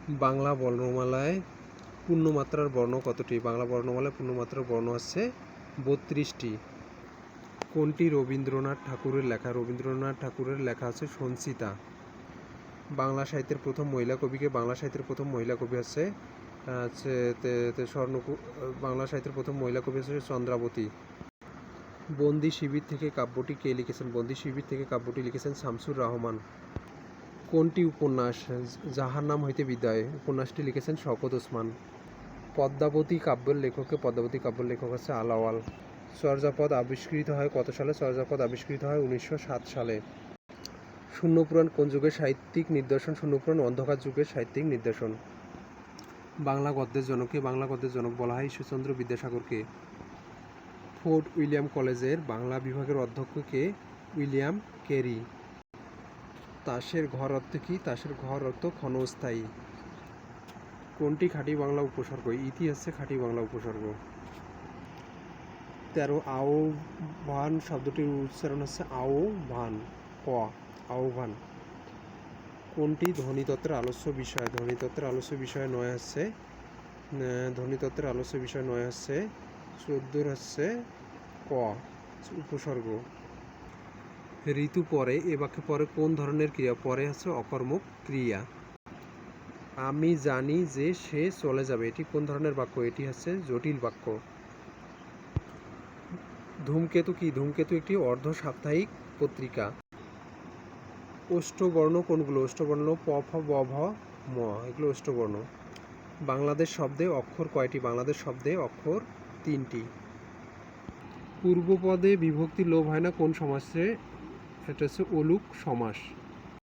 বাংলা বর্ণমালায় পূর্ণমাত্রার বর্ণ কতটি? বাংলা বর্ণমালায় পূর্ণমাত্রার বর্ণ আছে 32টি। কোনটি রবীন্দ্রনাথ ঠাকুরের লেখা? রবীন্দ্রনাথ ঠাকুরের লেখা আছে সঞ্চিতা। বাংলা সাহিত্যের প্রথম মহিলা কবিকে? বাংলা সাহিত্যের প্রথম মহিলা কবি আছে বাংলা সাহিত্যের প্রথম মহিলা কবি আছে চন্দ্রাবতী। বন্দি শিবির থেকে কাব্যটি কে লিখেছেন? বন্দি শিবির থেকে কাব্যটি লিখেছেন শামসুর রহমান। কোনটি উপন্যাস? যাহার নাম হইতে বিদায় উপন্যাসটি লিখেছেন শওকত ওসমান। পদ্মাবতী কাব্যের লেখককে? পদ্মাবতী কাব্যের লেখক আছে আলাওয়াল। চর্যাপদ আবিষ্কৃত হয় কত সালে? চর্যাপদ আবিষ্কৃত হয় 1907 সালে। শূন্যপুরাণ কোন যুগের সাহিত্যিক নিদর্শন? শূন্যপুরাণ অন্ধকার যুগের সাহিত্যিক নিদর্শন। বাংলা গদ্যের জনককে? বাংলা গদ্যের জনক বলা হয় ঈশ্বরচন্দ্র বিদ্যাসাগরকে। ফোর্ট উইলিয়াম কলেজের বাংলা বিভাগের অধ্যক্ষ কে? William Carey. তাসের ঘর অর্থ কি? তাসের ঘর অর্থ ক্ষণস্থায়ী। কোনটি খাঁটি বাংলা উপসর্গ? ইতি হচ্ছে খাঁটি বাংলা উপসর্গ। 13 আহ্বান শব্দটির উচ্চারণ হচ্ছে আহ্বান, আহ্বান। কোনটি ধ্বনিতত্ত্বের আলোচ্য বিষয়? ধ্বনিতত্ত্বের আলোচ্য বিষয় নয় হচ্ছে ধ্বনিতত্ত্বের আলোচ্য বিষয় নয় হচ্ছে 14 হচ্ছে ক উপসর্গ। ঋতু পরে এ বাক্যে পরে কোন ধরনের ক্রিয়া? পরে হচ্ছে অকর্মক ক্রিয়া। আমি জানি যে সে চলে যাবে, এটি কোন ধরনের বাক্য? এটি হচ্ছে জটিল বাক্য। ধূমকেতু কি? ধূমকেতু একটি অর্ধ সাপ্তাহিক পত্রিকা। অষ্টবর্ণ কোনগুলো? অষ্টবর্ণ প, ফ, ব, ভ, ম, এগুলো অষ্টবর্ণ। বাংলাদেশ শব্দে অক্ষর কয়টি? বাংলাদেশ শব্দে অক্ষর 3টি। পূর্বপদে বিভক্তি লোপ হয় না কোন সমাসে? এটা হচ্ছে অলুক সমাস।